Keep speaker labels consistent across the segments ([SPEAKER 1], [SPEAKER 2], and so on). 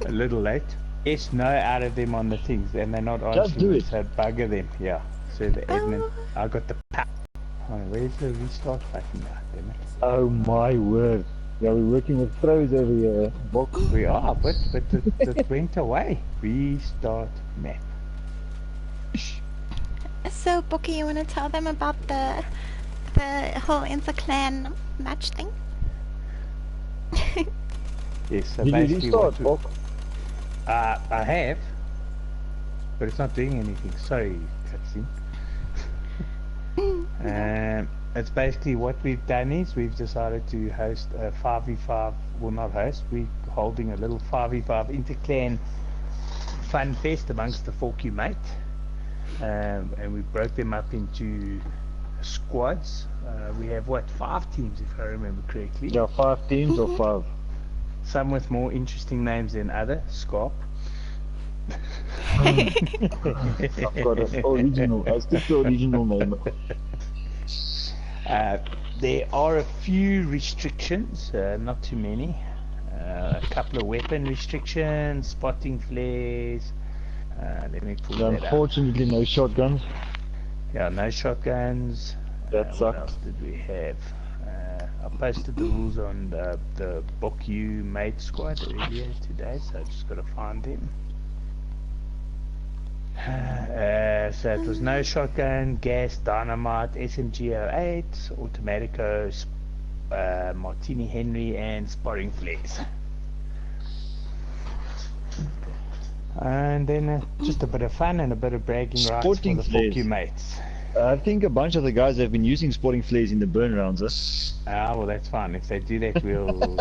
[SPEAKER 1] A little late. Yes, no out of them on the things, and they're not
[SPEAKER 2] Just do
[SPEAKER 1] answering,
[SPEAKER 2] it.
[SPEAKER 1] so bugger them. Yeah. So the admin,
[SPEAKER 3] Oh.
[SPEAKER 1] I got the pap. Oh, where's the restart button now? Damn it.
[SPEAKER 2] Oh my word. Yeah, we're working with pros over here. Bok.
[SPEAKER 1] We are, but it went away. Restart map.
[SPEAKER 3] So, Bookie, you want to tell them about the whole interclan match thing?
[SPEAKER 1] Yes, so
[SPEAKER 2] Did you
[SPEAKER 1] basically
[SPEAKER 2] restart, Bok?
[SPEAKER 1] I have, but it's not doing anything. Sorry, cutscene. It's basically what we've done is we've decided to host a 5v5, well not host, we're holding a little 5v5 interclan fun fest amongst the 4Q mate. And we broke them up into squads. We have what, 5 teams if I remember correctly.
[SPEAKER 2] Yeah, 5 teams or 5?
[SPEAKER 1] Some with more interesting names than other. Scarp.
[SPEAKER 2] I've got an original, I still the original name.
[SPEAKER 1] There are a few restrictions, not too many. A couple of weapon restrictions, spotting flares. Let me pull that up.
[SPEAKER 2] Unfortunately, no shotguns.
[SPEAKER 1] Yeah, no shotguns.
[SPEAKER 2] That
[SPEAKER 1] What
[SPEAKER 2] sucks.
[SPEAKER 1] else did we have? I posted the rules on the Book U mate squad earlier today, so I just got to find them. So it was no shotgun, gas, dynamite, SMG08, Automatico, Martini Henry, and sparring flares. And then just a bit of fun and a bit of bragging rights for
[SPEAKER 2] Sporting
[SPEAKER 1] the
[SPEAKER 2] flares.
[SPEAKER 1] 4Q mates.
[SPEAKER 2] I think a bunch of the guys have been using sporting flares in the burn rounds.
[SPEAKER 1] Ah, well that's fine. If they do that, we'll...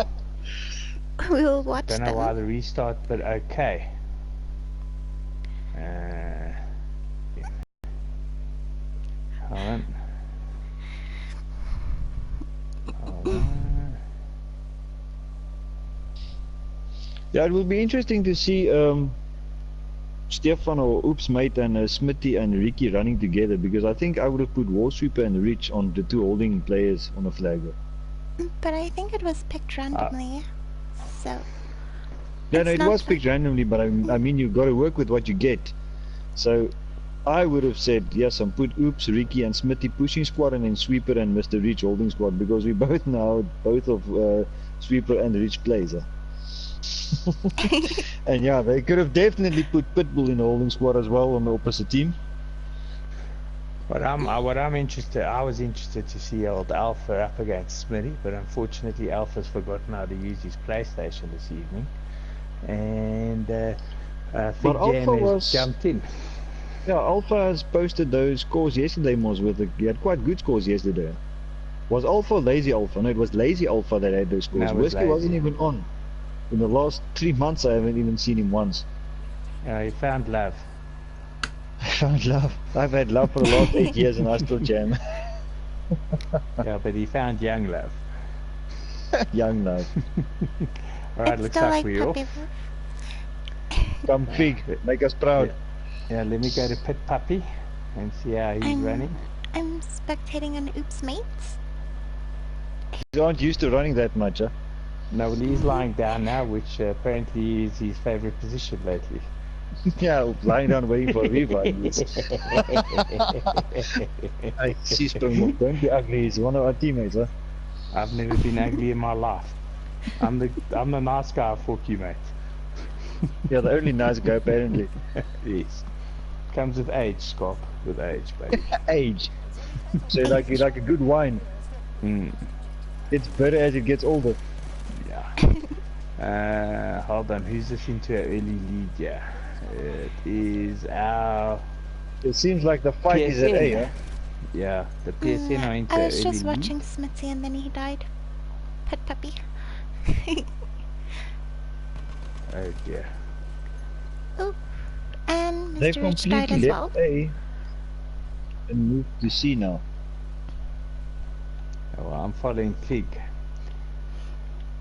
[SPEAKER 3] We'll watch
[SPEAKER 1] Don't know
[SPEAKER 3] them.
[SPEAKER 1] why the restart, but okay. Hold on. Hold on.
[SPEAKER 2] Yeah, it will be interesting to see Stefan or Oops Mate and Smitty and Ricky running together, because I think I would have put War Sweeper and Rich on the 2 holding players on a flagger.
[SPEAKER 3] But I think it was picked randomly. So.
[SPEAKER 2] Yeah, no,
[SPEAKER 3] it's
[SPEAKER 2] it
[SPEAKER 3] not
[SPEAKER 2] was picked randomly, but I mean, you've got to work with what you get. So I would have said, yes, and put Oops, Ricky and Smitty pushing squad, and then Sweeper and Mr. Rich holding squad, because we both know both of Sweeper and Rich plays. And yeah, they could have definitely put Pitbull in the holding squad as well on the opposite team.
[SPEAKER 1] What I'm interested, I was interested to see old Alpha up against Smitty, but unfortunately Alpha's forgotten how to use his PlayStation this evening, and I think Jan has jumped in.
[SPEAKER 2] Yeah, Alpha has posted those scores yesterday, Moz, he had quite good scores yesterday. Was Alpha or Lazy Alpha? No, it was Lazy Alpha that had those scores.
[SPEAKER 1] No, it was
[SPEAKER 2] Whiskey wasn't
[SPEAKER 1] Lazy.
[SPEAKER 2] even on. In the last 3 months I haven't even seen him once.
[SPEAKER 1] He found love.
[SPEAKER 2] I found love. I've had love for the last 8 years and I still jam.
[SPEAKER 1] Yeah, but he found young love.
[SPEAKER 2] Young love.
[SPEAKER 1] Alright,
[SPEAKER 3] It's
[SPEAKER 1] looks
[SPEAKER 3] still
[SPEAKER 1] like
[SPEAKER 3] like
[SPEAKER 1] we're off.
[SPEAKER 3] puppy.
[SPEAKER 2] Come Fig, make us proud.
[SPEAKER 1] Yeah, let me go to Pit Puppy and see how he's running.
[SPEAKER 3] I'm spectating on Oops Mates.
[SPEAKER 2] You aren't used to running that much, huh?
[SPEAKER 1] No, well, he's lying down now, which apparently is his favorite position lately.
[SPEAKER 2] Yeah, lying down waiting for a revive. I see Springbok, don't be ugly, he's one of our teammates, huh?
[SPEAKER 1] I've never been ugly in my life. I'm the nice guy for you, mate.
[SPEAKER 2] Yeah, the only nice guy apparently.
[SPEAKER 1] Yes. Comes with age, Scott. With age, baby.
[SPEAKER 2] Age. So like a good wine.
[SPEAKER 1] Mm.
[SPEAKER 2] It's better as it gets older.
[SPEAKER 1] Yeah. Hold on. Who's this into our early lead? Yeah. It is our...
[SPEAKER 2] It seems like the fight is at A, huh?
[SPEAKER 1] Yeah. The PSN are into
[SPEAKER 3] I
[SPEAKER 1] our
[SPEAKER 3] was
[SPEAKER 1] early
[SPEAKER 3] just
[SPEAKER 1] lead.
[SPEAKER 3] watching Smitty and then he died. Pet puppy.
[SPEAKER 1] Oh dear.
[SPEAKER 3] Oh, and
[SPEAKER 2] They've
[SPEAKER 3] Mr. Rich died
[SPEAKER 2] completely
[SPEAKER 3] as well.
[SPEAKER 2] left A and moved to C now.
[SPEAKER 1] Oh, well, I'm following Fig.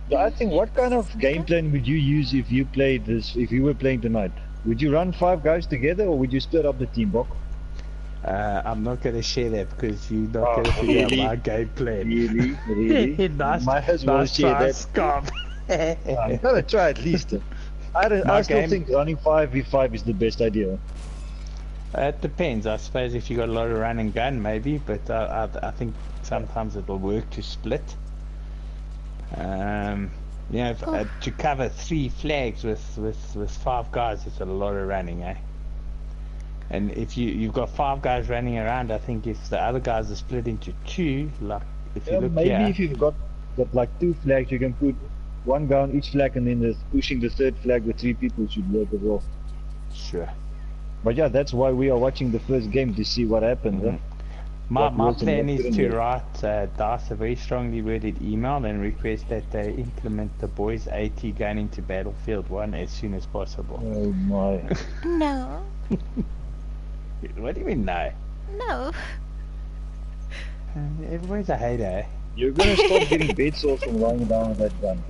[SPEAKER 2] But I think, what kind of game plan would you use if you played this? If you were playing tonight, would you run 5 guys together, or would you split up the team, Bok?
[SPEAKER 1] I'm not going to share that because you're not going to figure out my game plan.
[SPEAKER 2] Really?
[SPEAKER 1] Nice,
[SPEAKER 2] Might as well
[SPEAKER 1] nice
[SPEAKER 2] share
[SPEAKER 1] try,
[SPEAKER 2] that.
[SPEAKER 1] Scott.
[SPEAKER 2] I'm gonna try at least. I still think running 5v5 is the best idea.
[SPEAKER 1] It depends. I suppose if you got a lot of run and gun, maybe, but I think sometimes it'll work to split. You know, to cover 3 flags with 5 guys, it's a lot of running, eh? And if you've got 5 guys running around, I think if the other guys are split into 2, like if you look
[SPEAKER 2] maybe
[SPEAKER 1] here,
[SPEAKER 2] if you've got like 2 flags, you can put 1 guy on each flag, and then pushing the 3rd flag with 3 people should work as well.
[SPEAKER 1] Sure.
[SPEAKER 2] But yeah, that's why we are watching the first game to see what happens.
[SPEAKER 1] Mm-hmm. My plan is to write DICE a very strongly worded email and request that they implement the boys AT going into Battlefield 1 as soon as possible.
[SPEAKER 2] Oh my.
[SPEAKER 3] No.
[SPEAKER 1] What do you mean no?
[SPEAKER 3] No.
[SPEAKER 1] Everybody's a hater, eh?
[SPEAKER 2] You're gonna stop getting bed sores from lying down with that gun.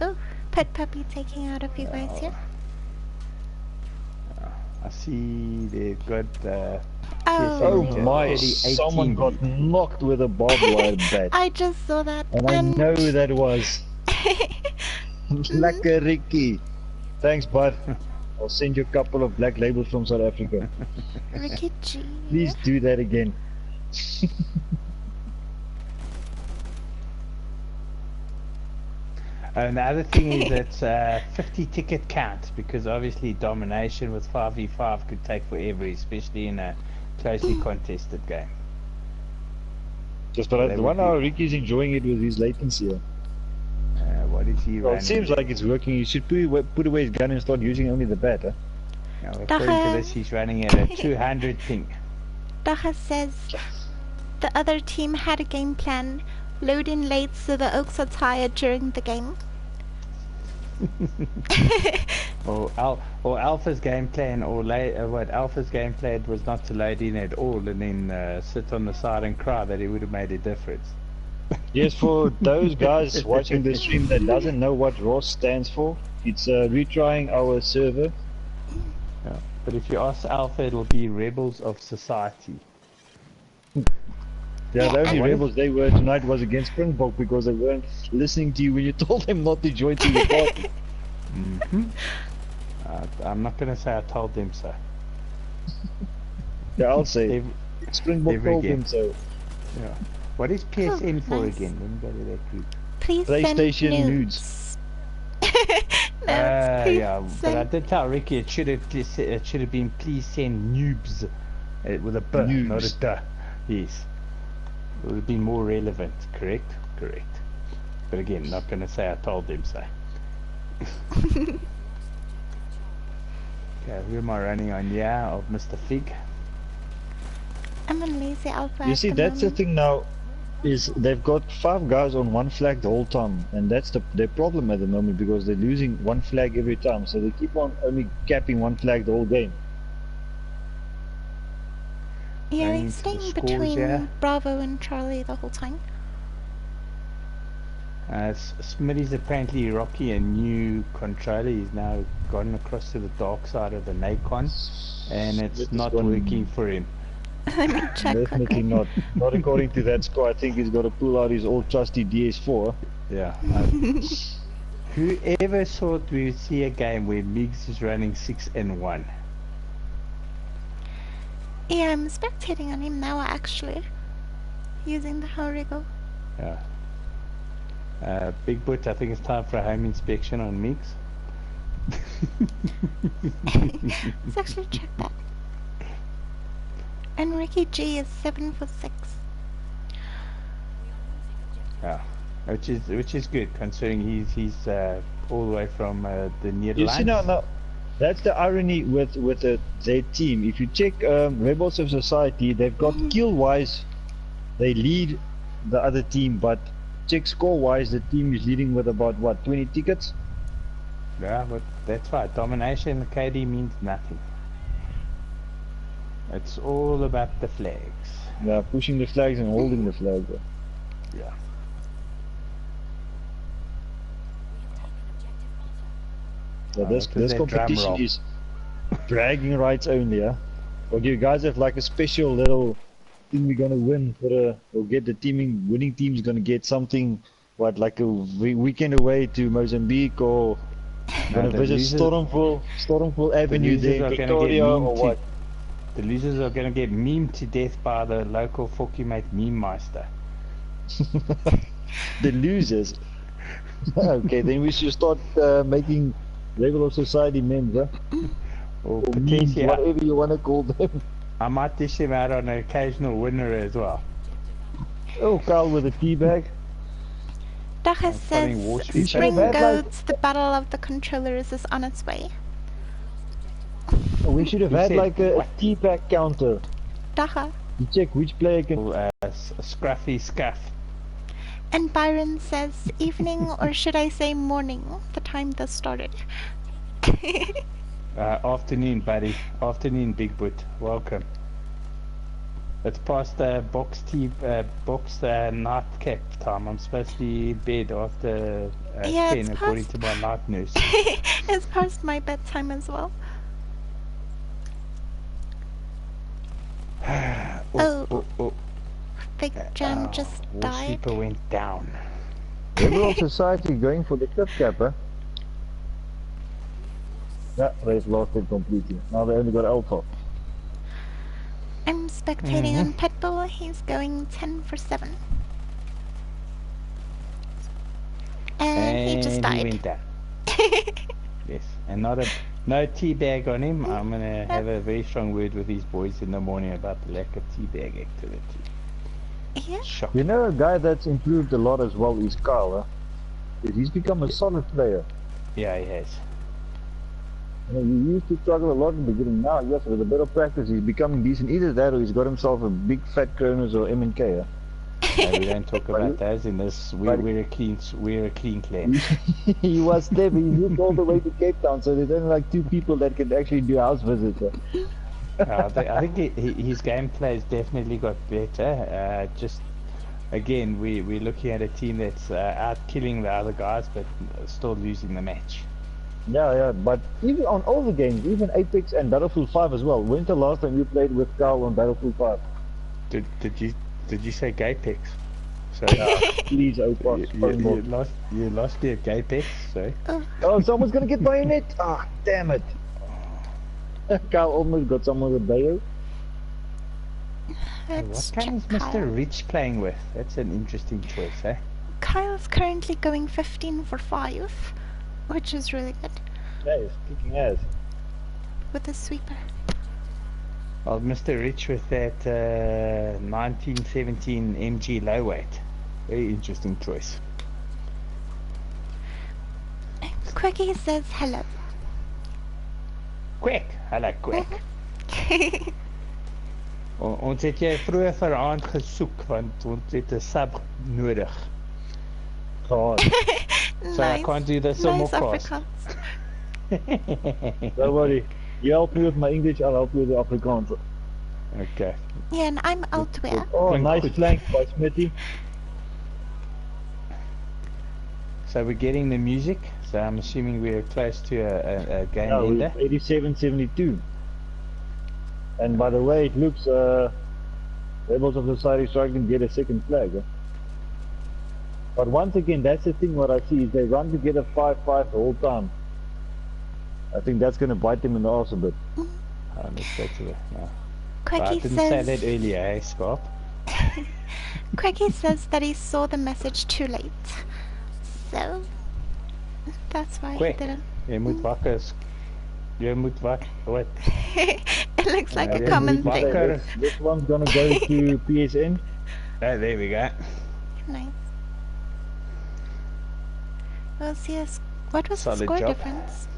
[SPEAKER 3] Oh, pet puppy taking out a few guys here.
[SPEAKER 1] I see they've got
[SPEAKER 2] Oh my, someone got knocked with a barbed wire bat.
[SPEAKER 3] I just saw that.
[SPEAKER 2] And I know who that was. Lekker Ricky. Thanks, bud. I'll send you a couple of black labels from South Africa.
[SPEAKER 3] Ricky G.
[SPEAKER 2] Please do that again.
[SPEAKER 1] And the other thing is it's 50 ticket count, because obviously domination with 5v5 could take forever, especially in a closely contested game.
[SPEAKER 2] Just but the 1 hour Ricky's enjoying it with his latency.
[SPEAKER 1] What is he running?
[SPEAKER 2] It seems like it's working. He should put away his gun and start using only the bat.
[SPEAKER 1] Now, according to this, he's running at a 200 ping.
[SPEAKER 3] Dacha says the other team had a game plan. Load in late so the Oaks are tired during the game.
[SPEAKER 1] or Alpha's game plan, what Alpha's game plan was not to load in at all and then sit on the side and cry that it would have made a difference.
[SPEAKER 2] Yes, for those guys watching the stream that doesn't know what ROS stands for, it's retrying our server.
[SPEAKER 1] Yeah, but if you ask Alpha, it'll be Rebels of Society.
[SPEAKER 2] Yeah, the only rebels they were tonight was against Springbok because they weren't listening to you when you told them not to join to your party.
[SPEAKER 1] I'm not going to say I told them so.
[SPEAKER 2] Yeah, I'll say Springbok told them so.
[SPEAKER 1] Yeah. What is PSN for again? Let me go to that group.
[SPEAKER 3] Please
[SPEAKER 2] PlayStation
[SPEAKER 3] send
[SPEAKER 2] nudes.
[SPEAKER 1] Yeah, but I did tell Ricky it should have been please send noobs with a B,
[SPEAKER 2] noobs.
[SPEAKER 1] not a duh. Yes. It would have been more relevant, correct? Correct. But again, not going to say I told them so. Okay, who am I running on? Yeah, of Mr. Fig.
[SPEAKER 3] I'm on lazy alpha.
[SPEAKER 2] You see, that's the thing now, is they've got 5 guys on 1 flag the whole time, and that's their problem at the moment because they're losing 1 flag every time, so they keep on only capping 1 flag the whole game.
[SPEAKER 3] Yeah, he's staying between Bravo and Charlie the whole time.
[SPEAKER 1] Smitty's apparently Rocky a new controller. He's now gone across to the dark side of the Nacon, and it's not working for him.
[SPEAKER 3] Let me check.
[SPEAKER 2] Definitely not. Not according to that score. I think he's got to pull out his old trusty DS4.
[SPEAKER 1] Yeah. Whoever thought we would see a game where Migs is running 6-1?
[SPEAKER 3] Yeah, I'm spectating on him now actually. Using the Horigo.
[SPEAKER 1] Yeah. Big Boot, I think it's time for a home inspection on Migs.
[SPEAKER 3] Let's actually check that. And Ricky G is 7 for 6.
[SPEAKER 1] Yeah, which is good considering he's all the way from the Netherlands.
[SPEAKER 2] You see now, that's the irony with their team. If you check Rebels of Society, they've got kill wise, they lead the other team, but check score wise, the team is leading with about what 20 tickets.
[SPEAKER 1] Yeah, but that's right. Domination in KD means nothing. It's all about the flags.
[SPEAKER 2] Yeah, pushing the flags and holding the flag.
[SPEAKER 1] Yeah.
[SPEAKER 2] So this competition is bragging rights only, yeah? Or do you guys have like a special little thing we're gonna win for or get the winning team's gonna get something, what, like a weekend away to Mozambique or Gonna
[SPEAKER 1] the
[SPEAKER 2] visit Stormville Avenue
[SPEAKER 1] losers
[SPEAKER 2] there,
[SPEAKER 1] are gonna get
[SPEAKER 2] Victoria, or
[SPEAKER 1] memed
[SPEAKER 2] what?
[SPEAKER 1] The losers are gonna get memed to death by the local Forky-mate meme meister.
[SPEAKER 2] The losers. Okay, then we should start making regular society memes, huh?
[SPEAKER 1] Or
[SPEAKER 2] Or memes,
[SPEAKER 1] potentially,
[SPEAKER 2] whatever you want to call them.
[SPEAKER 1] I might dish him out on an occasional winner as well.
[SPEAKER 2] Oh, Carl with a tea bag.
[SPEAKER 3] Dacha
[SPEAKER 1] following Wall
[SPEAKER 3] says
[SPEAKER 1] Street
[SPEAKER 3] Spring
[SPEAKER 2] Bad, like-
[SPEAKER 3] Goats, the battle of the controllers is on its way.
[SPEAKER 2] We should have
[SPEAKER 1] Who
[SPEAKER 2] had
[SPEAKER 1] said
[SPEAKER 2] like a
[SPEAKER 1] what?
[SPEAKER 2] tea bag counter
[SPEAKER 3] Dacha.
[SPEAKER 2] to check which player can.
[SPEAKER 1] Scruffy scuff.
[SPEAKER 3] And Byron says evening, or should I say morning, the time this started.
[SPEAKER 1] Afternoon, buddy. Afternoon, Big Boot. Welcome. It's past box nightcap time. I'm supposed to be in bed after
[SPEAKER 3] Yeah,
[SPEAKER 1] 10,
[SPEAKER 3] it's
[SPEAKER 1] according
[SPEAKER 3] past.
[SPEAKER 1] to my night nurse.
[SPEAKER 3] It's past my bedtime as well. Oh. Big Jam just
[SPEAKER 1] Wall
[SPEAKER 3] died.
[SPEAKER 1] Sleeper went down.
[SPEAKER 2] Liberal Society going for the clip cap, huh? Yeah, they've lost it completely. Now they only got Alpha.
[SPEAKER 3] I'm spectating on Pitbull. He's going 10 for 7. And he just
[SPEAKER 1] He
[SPEAKER 3] died.
[SPEAKER 1] went down. Yes, and no tea bag on him. I'm gonna have a very strong word with these boys in the morning about the lack of tea bag activity.
[SPEAKER 3] Yeah.
[SPEAKER 1] Shocking.
[SPEAKER 2] You know, a guy that's improved a lot as well is Carl, huh? He's become a solid player.
[SPEAKER 1] Yeah, he has.
[SPEAKER 2] You know, he used to struggle a lot in the beginning. Now, yes, with a bit of practice, he's becoming decent. Either that or he's got himself a big fat Cronus or M&K, huh?
[SPEAKER 1] No, we don't talk about those in this. We're a clean clan.
[SPEAKER 2] He was there, but he moved all the way to Cape Town, so there's only like 2 people that can actually do house visits. Huh?
[SPEAKER 1] I think his gameplay has definitely got better. Just again, we're looking at a team that's out killing the other guys, but still losing the match.
[SPEAKER 2] Yeah, but even on all the games, even Apex and Battlefield 5 as well. When's the last time you played with Carl on Battlefield 5?
[SPEAKER 1] Did you say Gapex? Sorry.
[SPEAKER 2] Please, Opax.
[SPEAKER 1] You lost your Gapex, sorry.
[SPEAKER 2] Oh, someone's gonna get bayonet! Ah, damn it! Carl almost got someone with Bayo.
[SPEAKER 3] Let's
[SPEAKER 1] What game is
[SPEAKER 3] check
[SPEAKER 1] Mr.
[SPEAKER 3] Kyle.
[SPEAKER 1] Rich playing with? That's an interesting choice, eh?
[SPEAKER 3] Kyle's currently going 15 for 5, which is really good,
[SPEAKER 2] Yeah, he's kicking ass.
[SPEAKER 3] with a sweeper.
[SPEAKER 1] Well, Mr. Rich with that 1917 MG low weight. Very interesting choice.
[SPEAKER 3] Quickie says hello.
[SPEAKER 1] Quick! Hello, quick. Ons het jy vroeër vanaand gesoek want ons het 'n sub nodig.
[SPEAKER 2] God.
[SPEAKER 1] So I can't do the
[SPEAKER 3] nice
[SPEAKER 1] simulcast.
[SPEAKER 3] Afrikaans.
[SPEAKER 2] Don't worry. You help me with my English, I'll help you with the Afrikaans.
[SPEAKER 1] Okay.
[SPEAKER 3] Yeah, and I'm Altwea.
[SPEAKER 2] Oh,
[SPEAKER 1] Flank
[SPEAKER 2] nice
[SPEAKER 1] goed.
[SPEAKER 2] flank by Smitty.
[SPEAKER 1] So we're getting the music. So I'm assuming we're close to a game
[SPEAKER 2] Yeah,
[SPEAKER 1] ender.
[SPEAKER 2] 87-72. And by the way, it looks Rebels of the Society struggling to get a second flag. Huh? But once again, that's the thing what I see is they run to get a 5-5 the whole time. I think that's going to bite them in the arse a bit.
[SPEAKER 1] Let's go to the... No. I
[SPEAKER 3] Quickie
[SPEAKER 1] didn't say
[SPEAKER 3] says
[SPEAKER 1] that earlier, eh, Scarp?
[SPEAKER 3] Quickie says that he saw the message too late. So that's why
[SPEAKER 1] Quick.
[SPEAKER 3] he didn't.
[SPEAKER 1] Jy moet wakker. Jy moet wakker. What?
[SPEAKER 3] It looks like a
[SPEAKER 1] Yeah,
[SPEAKER 3] common
[SPEAKER 1] we-
[SPEAKER 3] thing.
[SPEAKER 1] Wakker.
[SPEAKER 2] This one's going to go to PSN.
[SPEAKER 1] Oh, there we go.
[SPEAKER 3] Nice. We'll see us. What was the
[SPEAKER 1] Solid
[SPEAKER 3] score
[SPEAKER 1] job.
[SPEAKER 3] difference?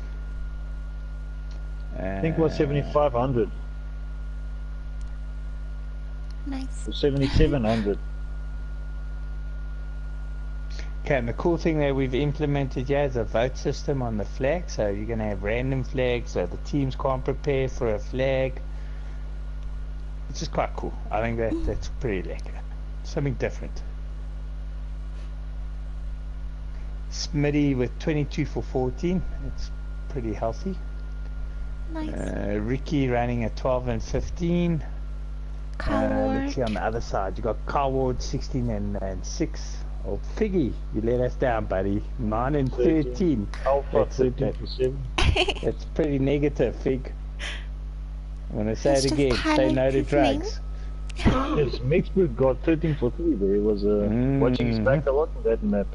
[SPEAKER 2] I think it was 7,500
[SPEAKER 3] Nice.
[SPEAKER 2] or 7,700.
[SPEAKER 1] Okay, and the cool thing that we've implemented here is a vote system on the flag. So you're going to have random flags, so the teams can't prepare for a flag. It's just quite cool. I think that's pretty lekker. Something different. Smitty with 22 for 14. It's pretty healthy.
[SPEAKER 3] Nice.
[SPEAKER 1] Ricky running at 12 and 15. Let's see
[SPEAKER 3] Coward.
[SPEAKER 1] on the other side. You got Coward 16 and 6. Oh, Figgy, you let us down, buddy. 9 and 13.
[SPEAKER 2] Alpha
[SPEAKER 1] That's
[SPEAKER 2] 13 for 7.
[SPEAKER 1] That's pretty negative, Fig. I'm gonna say
[SPEAKER 3] He's
[SPEAKER 1] it
[SPEAKER 3] just
[SPEAKER 1] again. Say
[SPEAKER 3] highlight
[SPEAKER 1] no to
[SPEAKER 3] his name.
[SPEAKER 1] drugs.
[SPEAKER 2] Yes, Mexburg got 13 for 3 there. He was watching his back a lot in that map.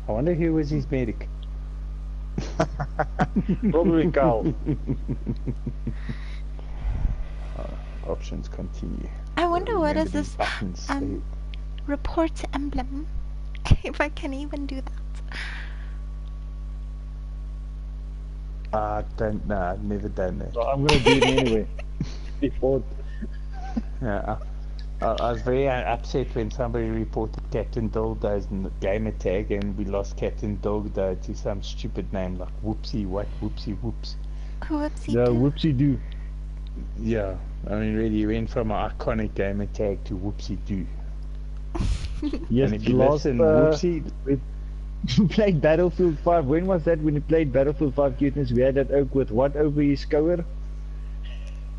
[SPEAKER 1] I wonder who was his medic.
[SPEAKER 2] Probably Carl.
[SPEAKER 1] Options continue.
[SPEAKER 3] I wonder what
[SPEAKER 1] Remember
[SPEAKER 3] is
[SPEAKER 1] these
[SPEAKER 3] this
[SPEAKER 1] buttons.
[SPEAKER 3] report emblem. If I can even do that.
[SPEAKER 1] I don't know. I've never done that.
[SPEAKER 2] So I'm gonna do it anyway. Before.
[SPEAKER 1] Yeah, I was very upset when somebody reported Captain Dildo's gamer tag and we lost Captain Dildo to some stupid name like Whoopsie what, Whoopsie Whoops.
[SPEAKER 3] Whoopsie
[SPEAKER 2] Yeah,
[SPEAKER 3] doo.
[SPEAKER 2] whoopsie do.
[SPEAKER 1] Yeah, I mean really you went from an iconic gamer tag to Whoopsie Doo.
[SPEAKER 2] Yes,
[SPEAKER 1] And if you
[SPEAKER 2] last
[SPEAKER 1] listen, Whoopsie...
[SPEAKER 2] we played Battlefield 5. When was that when we played Battlefield 5 cuteness? We had that oak with what over his skouer?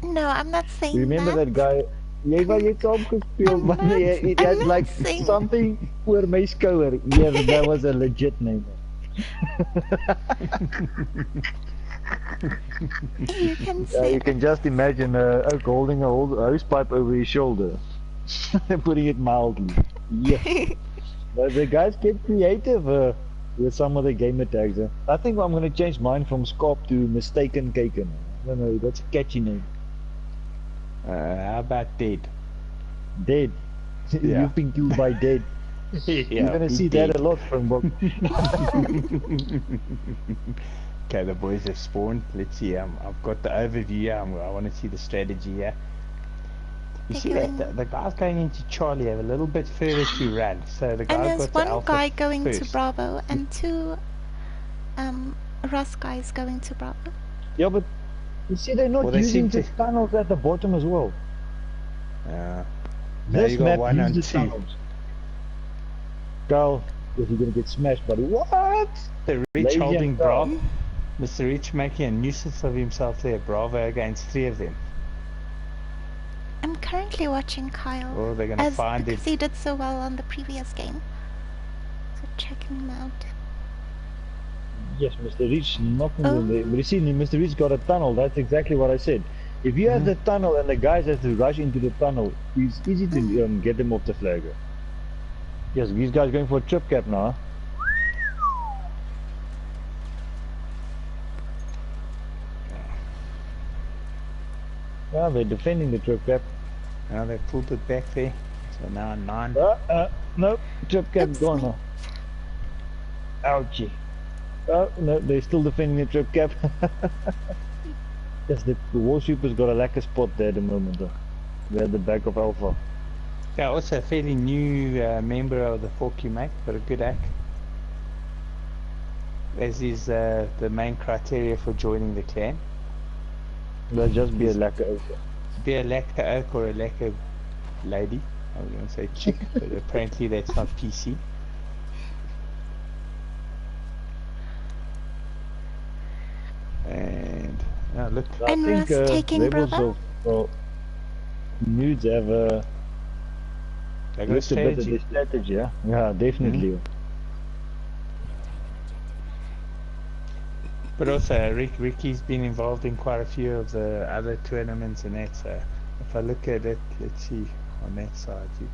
[SPEAKER 3] No, I'm not saying
[SPEAKER 2] Remember that guy? Jy wou jy saam gespeel,
[SPEAKER 3] I'm
[SPEAKER 2] maar
[SPEAKER 3] not-
[SPEAKER 2] it
[SPEAKER 3] I'm
[SPEAKER 2] had
[SPEAKER 3] not
[SPEAKER 2] like
[SPEAKER 3] saying-
[SPEAKER 2] something oor my skouer. Yeah, but that was a legit name.
[SPEAKER 3] You can
[SPEAKER 2] Yeah,
[SPEAKER 3] say
[SPEAKER 2] you can just imagine oak holding a hose pipe over his shoulder. Putting it mildly. Yeah. But the guys get creative with some of the gamer tags. I think I'm going to change mine from Scarp to Mistaken Kaken. I don't know, that's a catchy name.
[SPEAKER 1] how about Dead?
[SPEAKER 2] Dead.
[SPEAKER 1] Yeah.
[SPEAKER 2] You've been killed by Dead. You're going to see that a lot from Bob.
[SPEAKER 1] Okay, the boys have spawned. Let's see. I've got the overview here. I want to see the strategy here. You see that the guys going into Charlie have a little bit further to run. So the
[SPEAKER 3] and
[SPEAKER 1] guys
[SPEAKER 3] there's
[SPEAKER 1] got
[SPEAKER 3] one
[SPEAKER 1] to Alpha
[SPEAKER 3] guy going
[SPEAKER 1] first.
[SPEAKER 3] to Bravo and two ROS guys going to Bravo.
[SPEAKER 2] Yeah, but you see they're not
[SPEAKER 1] Well, they
[SPEAKER 2] using
[SPEAKER 1] seem
[SPEAKER 2] the
[SPEAKER 1] to-
[SPEAKER 2] tunnels at the bottom as well.
[SPEAKER 1] Now
[SPEAKER 2] This
[SPEAKER 1] you got
[SPEAKER 2] map
[SPEAKER 1] 1 and
[SPEAKER 2] uses
[SPEAKER 1] 2.
[SPEAKER 2] tunnels. Carl, if you're going to get smashed, buddy. What?
[SPEAKER 1] The Rich
[SPEAKER 2] Lazy
[SPEAKER 1] holding
[SPEAKER 2] and Carl.
[SPEAKER 1] Bravo. Mr. Rich making a nuisance of himself there. Bravo against 3 of them.
[SPEAKER 3] I'm currently watching Kyle.
[SPEAKER 1] Oh, they're gonna find it.
[SPEAKER 3] because he did so well on the previous game. So checking him out.
[SPEAKER 2] Yes, Mr. Rich knocking
[SPEAKER 3] Oh.
[SPEAKER 2] them there. But you see, Mr. Rich got a tunnel. That's exactly what I said. If you have the tunnel and the guys have to rush into the tunnel, it's easy to get them off the flagger. Yes, these guys going for a trip cap now. Yeah, they're defending the trip cap.
[SPEAKER 1] Now they pulled it back there. So now 9.
[SPEAKER 2] No, trip cap
[SPEAKER 3] Oops,
[SPEAKER 2] gone
[SPEAKER 3] me.
[SPEAKER 2] now. Ouchie. Oh, no, they're still defending the trip cap. Yes, the Warshippers got a lacquer spot there at the moment. They're at the back of Alpha.
[SPEAKER 1] Yeah, also a fairly new member of the 4Q mate, but a good act. As is the main criteria for joining the clan.
[SPEAKER 2] They'll just be a lacquer over.
[SPEAKER 1] Be a lacquer oak or a lacquer lady. I was going to say chick, but apparently that's not PC. And now look,
[SPEAKER 2] I
[SPEAKER 3] And
[SPEAKER 2] think
[SPEAKER 3] Russ taking
[SPEAKER 2] levels
[SPEAKER 3] Bravo?
[SPEAKER 2] of nudes have
[SPEAKER 1] they got a
[SPEAKER 2] looked a bit at
[SPEAKER 1] strategy.
[SPEAKER 2] the strategy, yeah? Yeah, definitely.
[SPEAKER 1] But also, Ricky's been involved in quite a few of the other tournaments and that. So, if I look at it, let's see on that side, you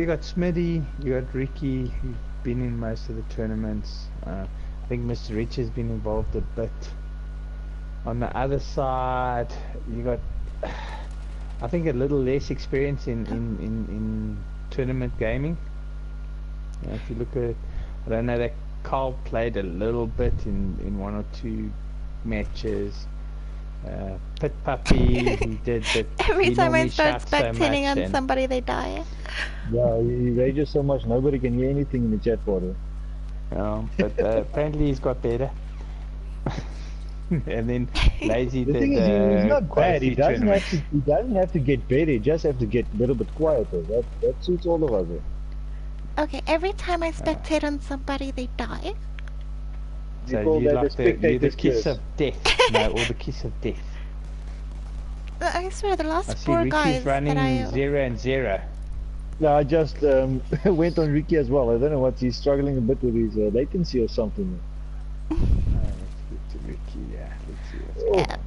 [SPEAKER 1] got Smitty, you got Ricky, who's been in most of the tournaments. I think Mr. Rich has been involved a bit. On the other side, you got, I think, a little less experience in tournament gaming. If you look at it, I don't know that. Carl played a little bit in 1 or 2 matches. Pit Puppy, he did, but
[SPEAKER 3] Every
[SPEAKER 1] he
[SPEAKER 3] time I
[SPEAKER 1] normally
[SPEAKER 3] start
[SPEAKER 1] shouts so
[SPEAKER 3] spectating
[SPEAKER 1] much
[SPEAKER 3] on
[SPEAKER 1] and-
[SPEAKER 3] somebody, they die.
[SPEAKER 2] Yeah, he rages so much, nobody can hear anything in the chat board.
[SPEAKER 1] But apparently he's got better. And then Lazy
[SPEAKER 2] The
[SPEAKER 1] did
[SPEAKER 2] thing is, he's not
[SPEAKER 1] quite a
[SPEAKER 2] bad. He
[SPEAKER 1] few tournaments.
[SPEAKER 2] doesn't have to get better. He just have to get a little bit quieter. That suits all of us.
[SPEAKER 3] Okay, every time I spectate on somebody, they die.
[SPEAKER 2] We
[SPEAKER 1] So
[SPEAKER 2] call
[SPEAKER 1] you
[SPEAKER 2] that
[SPEAKER 1] like
[SPEAKER 2] the
[SPEAKER 1] the
[SPEAKER 2] spectator's
[SPEAKER 1] kiss
[SPEAKER 2] curse.
[SPEAKER 1] of death. No, or the kiss of death.
[SPEAKER 3] I swear, the
[SPEAKER 1] I
[SPEAKER 3] last
[SPEAKER 1] see
[SPEAKER 3] 4
[SPEAKER 1] Ricky's
[SPEAKER 3] guys
[SPEAKER 1] running
[SPEAKER 3] that I...
[SPEAKER 1] 0 and 0.
[SPEAKER 2] No, I just went on Ricky as well. I don't know what he's struggling a bit with his latency or something.
[SPEAKER 1] Let's get to Ricky, yeah. Let's see what's going on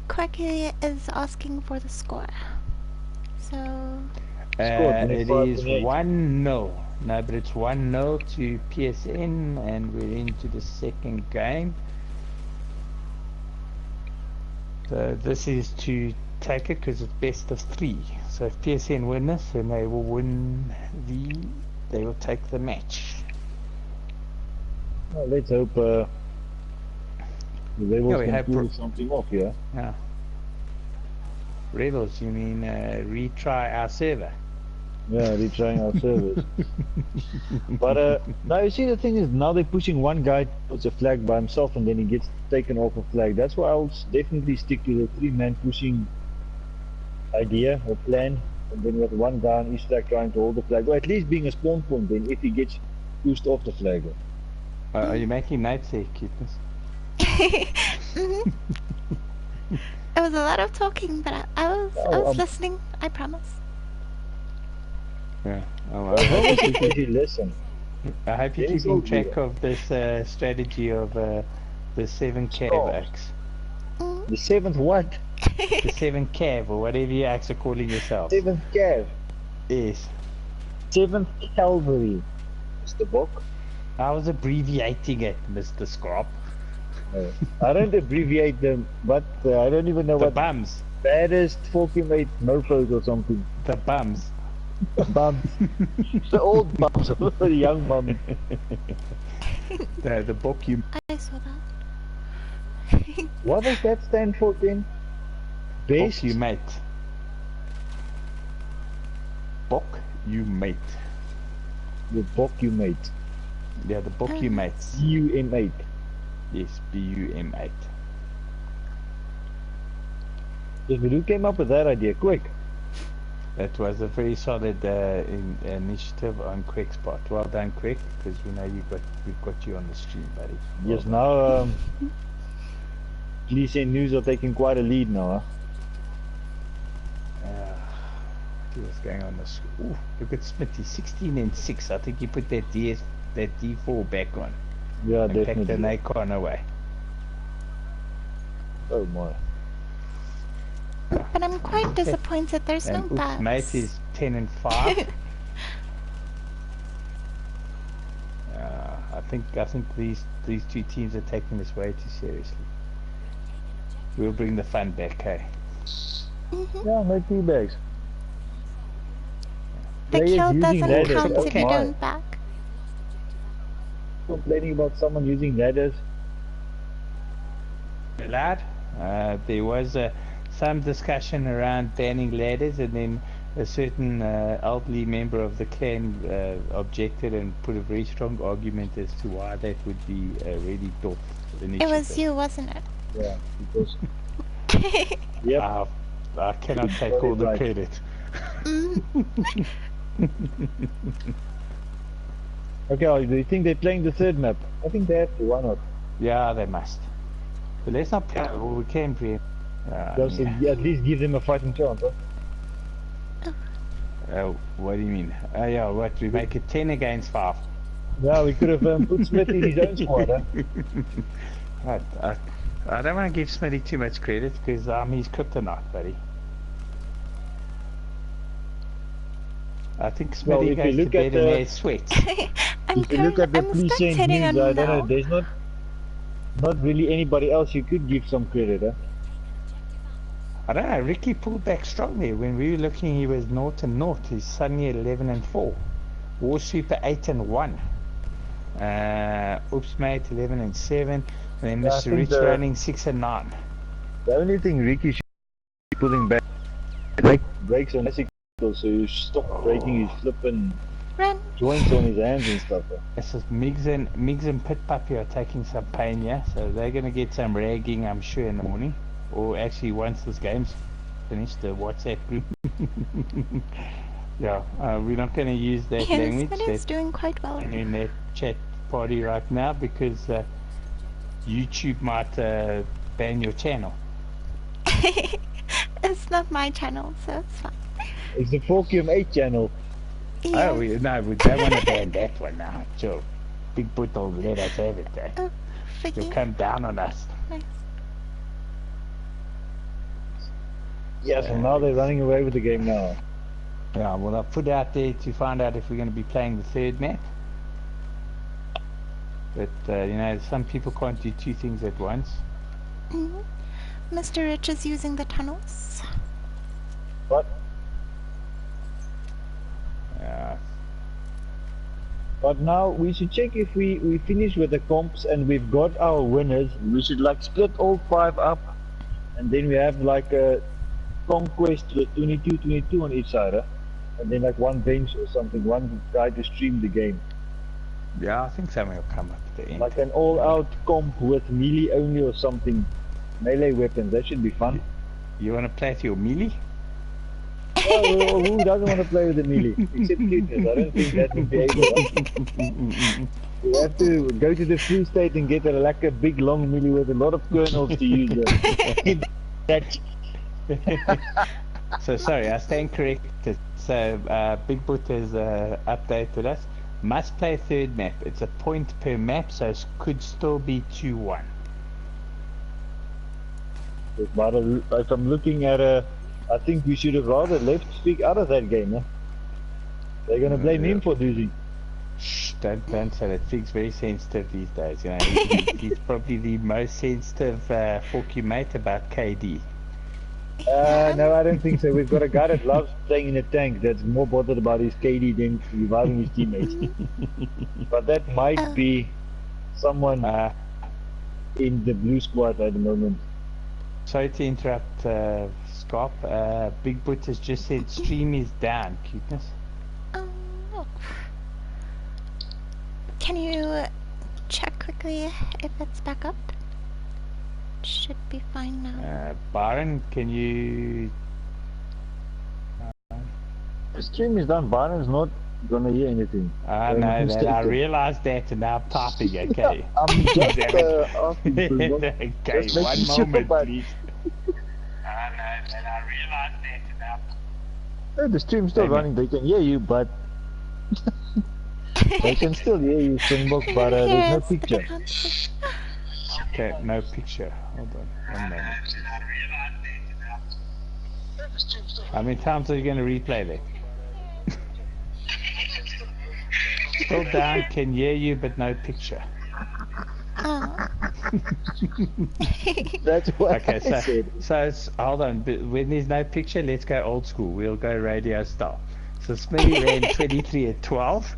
[SPEAKER 3] Quacky is asking for the score. So
[SPEAKER 1] there. It
[SPEAKER 2] 25,
[SPEAKER 1] is
[SPEAKER 2] 28.
[SPEAKER 1] 1-0. No, but it's 1-0 to PSN, and we're into the second game. So this is to take it because it's best of 3. So if PSN win this, then they will win they will take the match.
[SPEAKER 2] Well, let's hope they will pull something off, yeah.
[SPEAKER 1] Yeah. Rebels, you mean retry our server?
[SPEAKER 2] Yeah, retrying our servers. But now you see the thing is now they're pushing one guy towards a flag by himself and then he gets taken off a flag. That's why I'll definitely stick to the 3-man pushing idea or plan, and then with one guy on each flag trying to hold the flag, or at least being a spawn point then if he gets pushed off the flag.
[SPEAKER 1] Are you making notes here, cuteness?
[SPEAKER 3] it was a lot of talking, but I was listening, I promise.
[SPEAKER 1] Yeah.
[SPEAKER 2] I hope you listen.
[SPEAKER 1] I hope you're keeping track of this strategy of the 7 cav axe.
[SPEAKER 2] The 7th what?
[SPEAKER 1] The 7 cav, or whatever you actually calling yourself.
[SPEAKER 2] 7th cav.
[SPEAKER 1] Yes.
[SPEAKER 2] 7th cavalry. Mr. Bock.
[SPEAKER 1] I was abbreviating it, Mr. Scrop.
[SPEAKER 2] I don't abbreviate them, but I don't even know
[SPEAKER 1] the
[SPEAKER 2] what.
[SPEAKER 1] Bums.
[SPEAKER 2] Baddest Forky-mate mofos or something.
[SPEAKER 1] The bums.
[SPEAKER 2] The bums. The old bums, the young bums.
[SPEAKER 1] The book you.
[SPEAKER 3] I saw that.
[SPEAKER 2] What does that stand for then? Best?
[SPEAKER 1] Book you mate. Book you mate.
[SPEAKER 2] The book you mate.
[SPEAKER 1] Yeah, the book you mates.
[SPEAKER 2] BUM8.
[SPEAKER 1] Yes, BUM8.
[SPEAKER 2] Yes, but who came up with that idea? Quick.
[SPEAKER 1] That was a very solid initiative on Quick Spot. Well done, Quick, because we know we've got you on the stream, buddy. Well
[SPEAKER 2] yes,
[SPEAKER 1] done.
[SPEAKER 2] now PSN News are taking quite a lead now.
[SPEAKER 1] See what's going on this. Ooh, look at Smitty, 16 and 6. I think he put that D4 back on.
[SPEAKER 2] Yeah,
[SPEAKER 1] and
[SPEAKER 2] definitely.
[SPEAKER 1] Packed the Nikon away.
[SPEAKER 2] Oh my.
[SPEAKER 3] But I'm quite disappointed there's
[SPEAKER 1] And
[SPEAKER 3] no bugs.
[SPEAKER 1] Mate is 10 and 5. I think these two teams are taking this way too seriously. We'll bring the fun back, hey.
[SPEAKER 2] Yeah, no tea bags.
[SPEAKER 3] The
[SPEAKER 2] Players
[SPEAKER 3] kill
[SPEAKER 2] using
[SPEAKER 3] doesn't
[SPEAKER 2] ladders.
[SPEAKER 3] count
[SPEAKER 2] Oh
[SPEAKER 3] if you
[SPEAKER 2] my.
[SPEAKER 3] don't back.
[SPEAKER 2] Complaining about someone using ladders.
[SPEAKER 1] Lad, there was some discussion around banning ladders, and then a certain elderly member of the clan objected and put a very strong argument as to why that would be a really tough initiative.
[SPEAKER 3] It was you, wasn't it?
[SPEAKER 2] Yeah, because. Yep.
[SPEAKER 1] I cannot take all the credit.
[SPEAKER 2] Okay, do you think they're playing the third map? I think they have to, why not?
[SPEAKER 1] Yeah, they must. But let's not play. Well, we can play.
[SPEAKER 2] Just at least give them a fighting chance, huh?
[SPEAKER 1] What do you mean? Yeah, what? We make it 10 against 5.
[SPEAKER 2] Yeah, we could have put Smith in his own squad, huh?
[SPEAKER 1] I don't want to give Smitty too much credit because he's kryptonite, buddy. I think Smitty goes to bed in their sweat.
[SPEAKER 2] If you look at the PSN news, I don't know, there's not really anybody else you could give some credit, huh?
[SPEAKER 1] I don't know, Ricky pulled back strongly. When we were looking, he was 0 and 0. He's suddenly 11 and 4. War Super 8 and 1. Oops Mate 11 and 7. And then Mr. Rich running 6 and 9.
[SPEAKER 2] The only thing Ricky should be pulling back brakes on bicycle, so you stop breaking his flipping joints on his hands and stuff. Huh?
[SPEAKER 1] This is Migs and Pit Puppy are taking some pain, yeah? So they're going to get some ragging, I'm sure, in the morning. Or actually, once this game's finished, the WhatsApp group. Yeah, we're not going to use that language.
[SPEAKER 3] That's doing quite well.
[SPEAKER 1] In that chat party right now because YouTube might ban your channel.
[SPEAKER 3] It's not my channel, so it's fine.
[SPEAKER 2] It's the 4QM8 channel.
[SPEAKER 3] Yes.
[SPEAKER 1] Oh, we don't want to ban that one now. Sure. Big Boot will let us have it, eh?
[SPEAKER 3] Oh,
[SPEAKER 1] He'll
[SPEAKER 3] forgive.
[SPEAKER 1] come down on us.
[SPEAKER 3] Nice.
[SPEAKER 2] Yeah, so now they're running away with the game now.
[SPEAKER 1] Yeah, well, I've put out there to find out if we're going to be playing the third map. But, you know, some people can't do two things at once.
[SPEAKER 3] Mr. Rich is using the tunnels.
[SPEAKER 2] But
[SPEAKER 1] Yeah.
[SPEAKER 2] But now we should check if we finish with the comps and we've got our winners. We should like split all 5 up, and then we have like a conquest with 22 on each side, huh? And then like one bench or something, one guy to stream the game.
[SPEAKER 1] Yeah, I think something will come up at the end.
[SPEAKER 2] Like an all-out comp with melee only or something. Melee weapons, that should be fun.
[SPEAKER 1] You want to play with your melee?
[SPEAKER 2] Well, who doesn't want to play with the melee? Except cuteness, I don't think that would be able to. You have to go to the Free State and get like a big long melee with a lot of kernels to use. That.
[SPEAKER 1] So sorry, I stand corrected. So Big Boot has updated us. Must play third map. It's a point per map, so it could still be 2-1.
[SPEAKER 2] But if I'm looking at I think we should have rather left Speak out of that game. Huh? They're gonna blame him for losing.
[SPEAKER 1] Shh, don't say that. Fig's very sensitive these days. You know, he's probably the most sensitive 4Q mate about KD.
[SPEAKER 2] No, I don't think so. We've got a guy that loves playing in a tank that's more bothered about his KD than reviving his teammates. But that might be someone in the blue squad at the moment.
[SPEAKER 1] Sorry to interrupt, Scop. Big Boot has just said stream is down. Cuteness.
[SPEAKER 3] Oh. Can you check quickly if it's back up? Should be fine now.
[SPEAKER 1] Byron, can you...
[SPEAKER 2] The stream is done. Byron's not gonna hear anything.
[SPEAKER 1] I know that. I realized that, and now I'm typing. Okay.
[SPEAKER 2] I'm just asking.
[SPEAKER 1] Okay,
[SPEAKER 2] just
[SPEAKER 1] one
[SPEAKER 2] sure,
[SPEAKER 1] moment,
[SPEAKER 2] but
[SPEAKER 1] please. I know that. I realized that, and now...
[SPEAKER 2] The stream's still running. They can hear you, but they can still hear you, Springbok. But there's no picture.
[SPEAKER 1] Okay, no picture. Hold on, 1 moment. How many times are you going to replay that? Still down, can hear you, but no picture.
[SPEAKER 3] Oh.
[SPEAKER 2] That's what
[SPEAKER 1] Okay,
[SPEAKER 2] I said.
[SPEAKER 1] so hold on. When there's no picture, let's go old school. We'll go radio style. So Smitty ran 23 at 12.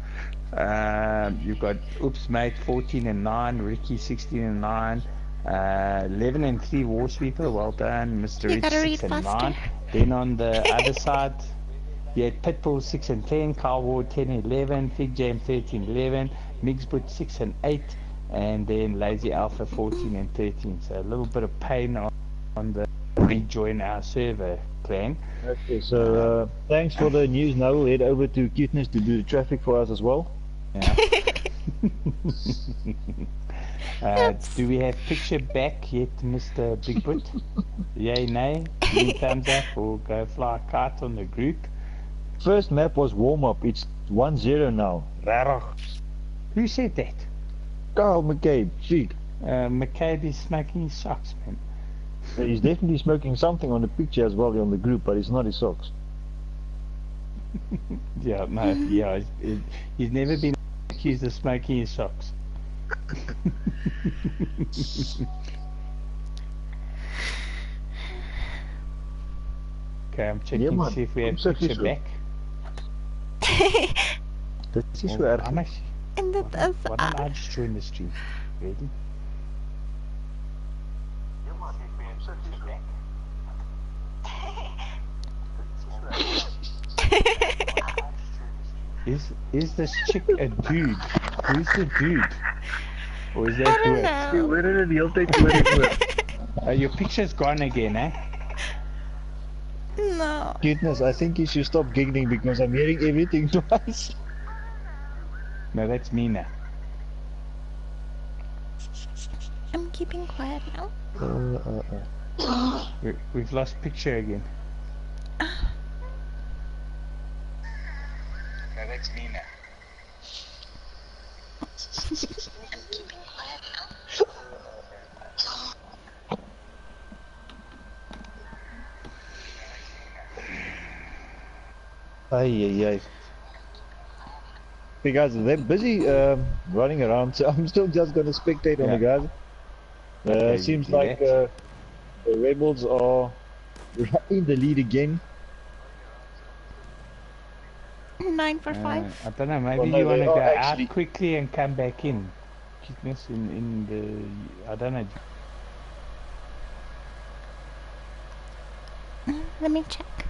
[SPEAKER 1] You've got Oops Mate 14 and 9, Ricky 16 and 9, 11 and 3 War Sweeper, well done, Mr. Rich 6 and 9. Then on the other side, you had Pitbull 6 and 10, Carl Ward 10 and 11, Fig Jam 13 and 11, Migsboot 6 and 8, and then Lazy Alpha 14 and 13. So a little bit of pain on the rejoin our server clan.
[SPEAKER 2] Okay, so thanks for the news. Now we'll head over to Cuteness to do the traffic for us as well.
[SPEAKER 1] Yeah. Do we have picture back yet, Mr. Big Boot? Yay, nay? Green thumbs up or go fly a kite on the group?
[SPEAKER 2] First map was warm-up. It's 1-0 now. Rarig.
[SPEAKER 1] Who said that?
[SPEAKER 2] Carl McCabe. Chic.
[SPEAKER 1] McCabe is smoking his socks, man.
[SPEAKER 2] He's definitely smoking something on the picture as well on the group, but it's not his socks.
[SPEAKER 1] Yeah, no, yeah, he's never been accused of smoking his socks. Okay, I'm checking to see if we have picture back.
[SPEAKER 2] This is where
[SPEAKER 3] And that
[SPEAKER 1] Why don't I just join the stream? Ready? Is this chick a dude? Who's the dude? Or is that
[SPEAKER 3] I don't know.
[SPEAKER 1] Your picture's gone again, eh?
[SPEAKER 3] No.
[SPEAKER 2] Cuteness, I think you should stop giggling because I'm hearing everything twice.
[SPEAKER 1] No, that's me now.
[SPEAKER 3] I'm keeping quiet now.
[SPEAKER 1] We've lost picture again.
[SPEAKER 2] Ay. Hey guys, they're busy running around, so I'm still just going to spectate on the
[SPEAKER 1] Yeah.
[SPEAKER 2] guys.
[SPEAKER 1] Okay, you
[SPEAKER 2] Seems
[SPEAKER 1] do
[SPEAKER 2] like
[SPEAKER 1] that.
[SPEAKER 2] the rebels are in the lead again.
[SPEAKER 3] 9 for 5.
[SPEAKER 1] I don't know,
[SPEAKER 2] Well,
[SPEAKER 1] maybe
[SPEAKER 2] no,
[SPEAKER 1] you want
[SPEAKER 2] they
[SPEAKER 1] to go
[SPEAKER 2] are
[SPEAKER 1] out
[SPEAKER 2] actually.
[SPEAKER 1] quickly and come back in. Cuteness in the, I don't know.
[SPEAKER 3] Let me check.